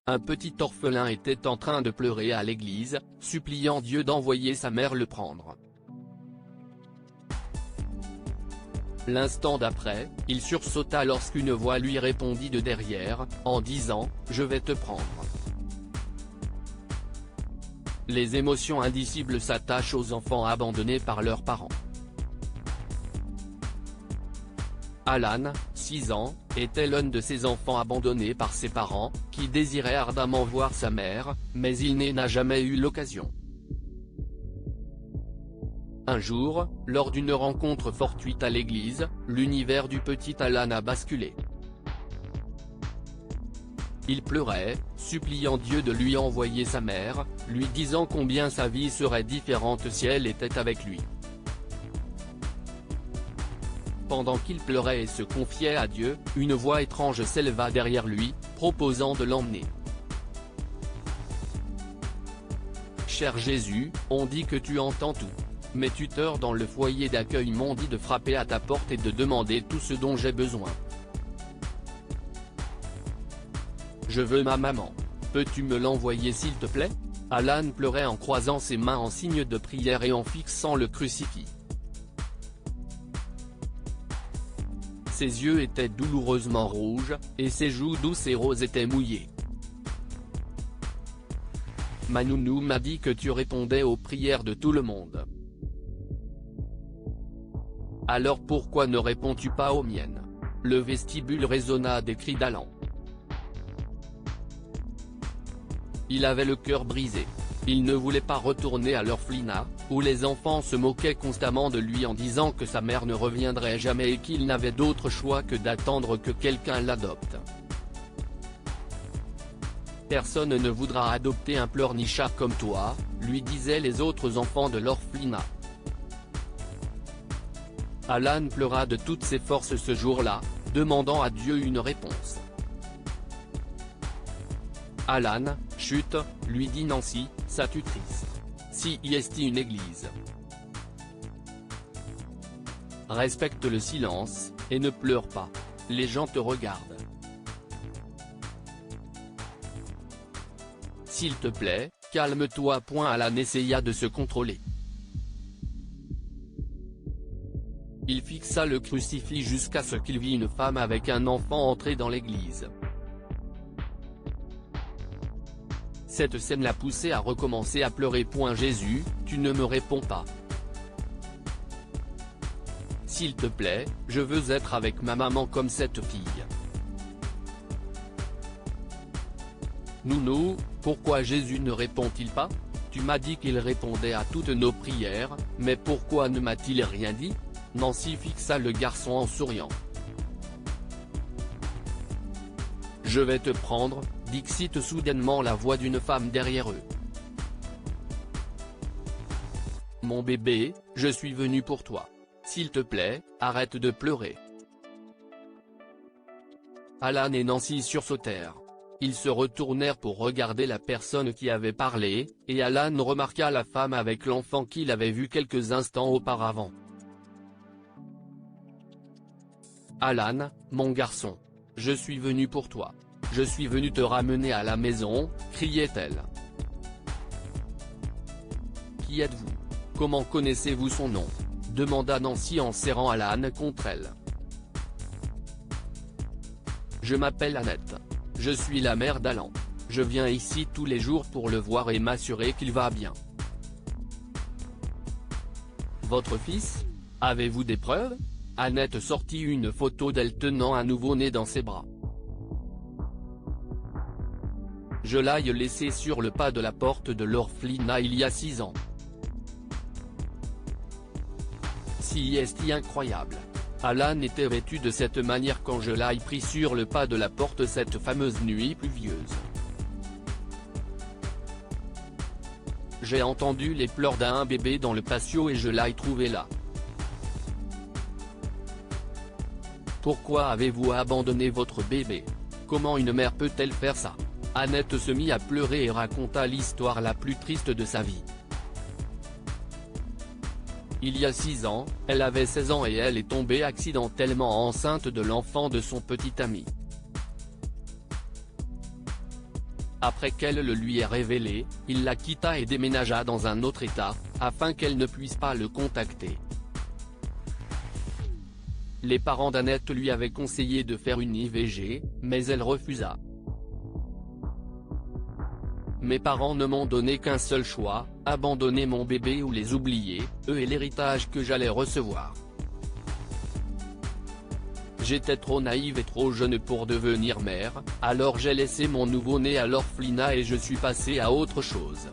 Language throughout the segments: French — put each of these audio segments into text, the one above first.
Un petit orphelin était en train de pleurer à l'église, suppliant Dieu d'envoyer sa mère le prendre. L'instant d'après, il sursauta lorsqu'une voix lui répondit de derrière, en disant « Je vais te prendre ». Les émotions indicibles s'attachent aux enfants abandonnés par leurs parents. Alan, 6 ans, était l'un de ces enfants abandonnés par ses parents, qui désirait ardemment voir sa mère, mais il n'a jamais eu l'occasion. Un jour, lors d'une rencontre fortuite à l'église, l'univers du petit Alan a basculé. Il pleurait, suppliant Dieu de lui envoyer sa mère, lui disant combien sa vie serait différente si elle était avec lui. Pendant qu'il pleurait et se confiait à Dieu, une voix étrange s'éleva derrière lui, proposant de l'emmener. Cher Jésus, on dit que tu entends tout. Mes tuteurs dans le foyer d'accueil m'ont dit de frapper à ta porte et de demander tout ce dont j'ai besoin. Je veux ma maman. Peux-tu me l'envoyer s'il te plaît? Alan pleurait en croisant ses mains en signe de prière et en fixant le crucifix. Ses yeux étaient douloureusement rouges, et ses joues douces et roses étaient mouillées. Ma nounou m'a dit que tu répondais aux prières de tout le monde. Alors pourquoi ne réponds-tu pas aux miennes? Le vestibule résonna des cris d'Alan. Il avait le cœur brisé. Il ne voulait pas retourner à l'orphelinat, où les enfants se moquaient constamment de lui en disant que sa mère ne reviendrait jamais et qu'il n'avait d'autre choix que d'attendre que quelqu'un l'adopte. Personne ne voudra adopter un pleurnichard comme toi, lui disaient les autres enfants de l'orphelinat. Alan pleura de toutes ses forces ce jour-là, demandant à Dieu une réponse. Alan, chut, lui dit Nancy, sa tutrice. Si est une église. Respecte le silence, et ne pleure pas. Les gens te regardent. S'il te plaît, calme-toi. Alan essaya de se contrôler. Il fixa le crucifix jusqu'à ce qu'il vit une femme avec un enfant entrer dans l'église. Cette scène l'a poussé à recommencer à pleurer. Jésus, tu ne me réponds pas. S'il te plaît, je veux être avec ma maman comme cette fille. Nounou, pourquoi Jésus ne répond-il pas? Tu m'as dit qu'il répondait à toutes nos prières, mais pourquoi ne m'a-t-il rien dit? Nancy fixa le garçon en souriant. Je vais te prendre, dit soudainement la voix d'une femme derrière eux. Mon bébé, je suis venu pour toi. S'il te plaît, arrête de pleurer. Alan et Nancy sursautèrent. Ils se retournèrent pour regarder la personne qui avait parlé, et Alan remarqua la femme avec l'enfant qu'il avait vu quelques instants auparavant. Alan, mon garçon. Je suis venu pour toi. Je suis venu te ramener à la maison, criait-elle. Qui êtes-vous? Comment connaissez-vous son nom? Demanda Nancy en serrant Alan contre elle. Je m'appelle Annette. Je suis la mère d'Alan. Je viens ici tous les jours pour le voir et m'assurer qu'il va bien. Votre fils? Avez-vous des preuves? Annette sortit une photo d'elle tenant un nouveau-né dans ses bras. Je l'ai laissé sur le pas de la porte de l'orphelinat il y a 6 ans. Si est incroyable. Alan était vêtu de cette manière quand je l'ai pris sur le pas de la porte cette fameuse nuit pluvieuse. J'ai entendu les pleurs d'un bébé dans le patio et je l'ai trouvé là. Pourquoi avez-vous abandonné votre bébé? Comment une mère peut-elle faire ça? Annette se mit à pleurer et raconta l'histoire la plus triste de sa vie. Il y a 6 ans, elle avait 16 ans et elle est tombée accidentellement enceinte de l'enfant de son petit ami. Après qu'elle le lui ait révélé, il la quitta et déménagea dans un autre état, afin qu'elle ne puisse pas le contacter. Les parents d'Annette lui avaient conseillé de faire une IVG, mais elle refusa. Mes parents ne m'ont donné qu'un seul choix, abandonner mon bébé ou les oublier, eux et l'héritage que j'allais recevoir. J'étais trop naïve et trop jeune pour devenir mère, alors j'ai laissé mon nouveau-né à l'orphelinat et je suis passée à autre chose.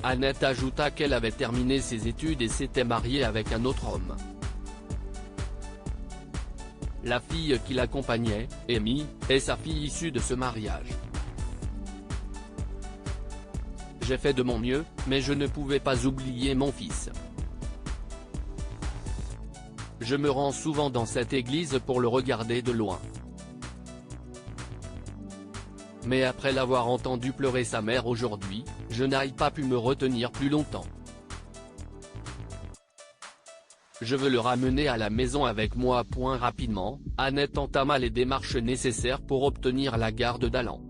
Annette ajouta qu'elle avait terminé ses études et s'était mariée avec un autre homme. La fille qui l'accompagnait, Amy, est sa fille issue de ce mariage. J'ai fait de mon mieux, mais je ne pouvais pas oublier mon fils. Je me rends souvent dans cette église pour le regarder de loin. Mais après l'avoir entendu pleurer sa mère aujourd'hui, je n'ai pas pu me retenir plus longtemps. Je veux le ramener à la maison avec moi. Rapidement, Annette entama les démarches nécessaires pour obtenir la garde d'Alan.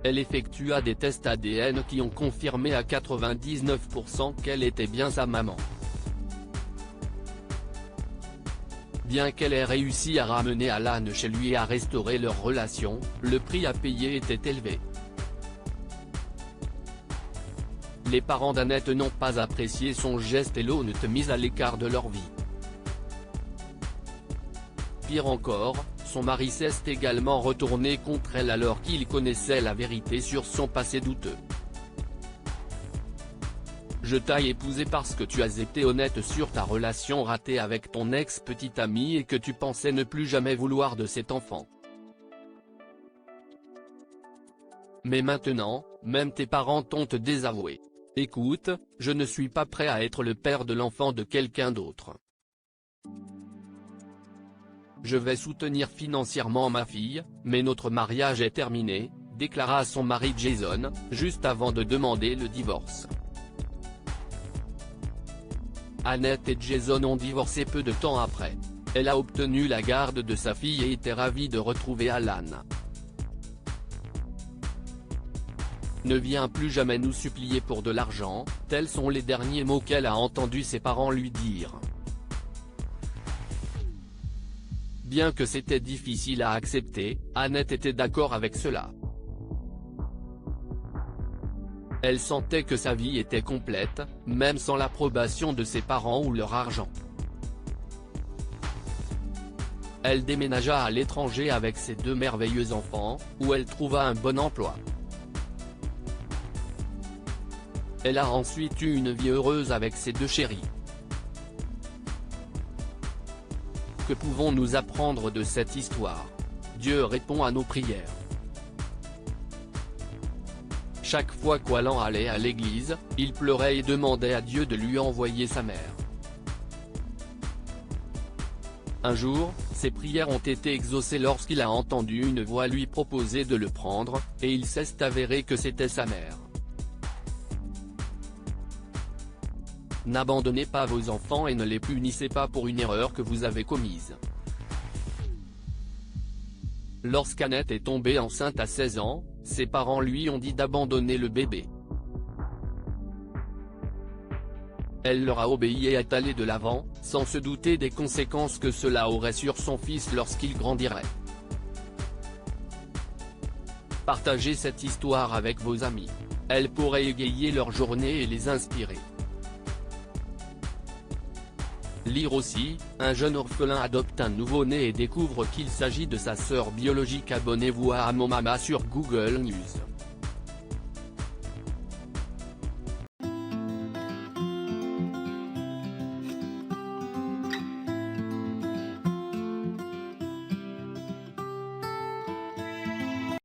Elle effectua des tests ADN qui ont confirmé à 99% qu'elle était bien sa maman. Bien qu'elle ait réussi à ramener Alan chez lui et à restaurer leur relation, le prix à payer était élevé. Les parents d'Annette n'ont pas apprécié son geste et l'ont mise à l'écart de leur vie. Pire encore, son mari s'est également retourné contre elle alors qu'il connaissait la vérité sur son passé douteux. Je t'ai épousé parce que tu as été honnête sur ta relation ratée avec ton ex-petite amie et que tu pensais ne plus jamais vouloir de cet enfant. Mais maintenant, même tes parents t'ont désavoué. Écoute, je ne suis pas prêt à être le père de l'enfant de quelqu'un d'autre. Je vais soutenir financièrement ma fille, mais notre mariage est terminé, déclara son mari Jason, juste avant de demander le divorce. Annette et Jason ont divorcé peu de temps après. Elle a obtenu la garde de sa fille et était ravie de retrouver Alan. Ne viens plus jamais nous supplier pour de l'argent, tels sont les derniers mots qu'elle a entendu ses parents lui dire. Bien que c'était difficile à accepter, Annette était d'accord avec cela. Elle sentait que sa vie était complète, même sans l'approbation de ses parents ou leur argent. Elle déménagea à l'étranger avec ses 2 merveilleux enfants, où elle trouva un bon emploi. Elle a ensuite eu une vie heureuse avec ses 2 chéris. Que pouvons-nous apprendre de cette histoire? Dieu répond à nos prières. Chaque fois qu'Alan allait à l'église, il pleurait et demandait à Dieu de lui envoyer sa mère. Un jour, ses prières ont été exaucées lorsqu'il a entendu une voix lui proposer de le prendre, et il s'est avéré que c'était sa mère. N'abandonnez pas vos enfants et ne les punissez pas pour une erreur que vous avez commise. Lorsqu'Annette est tombée enceinte à 16 ans, ses parents lui ont dit d'abandonner le bébé. Elle leur a obéi et est allée de l'avant, sans se douter des conséquences que cela aurait sur son fils lorsqu'il grandirait. Partagez cette histoire avec vos amis. Elle pourrait égayer leur journée et les inspirer. Lire aussi, un jeune orphelin adopte un nouveau-né et découvre qu'il s'agit de sa sœur biologique. Abonnez-vous à Amomama sur Google News.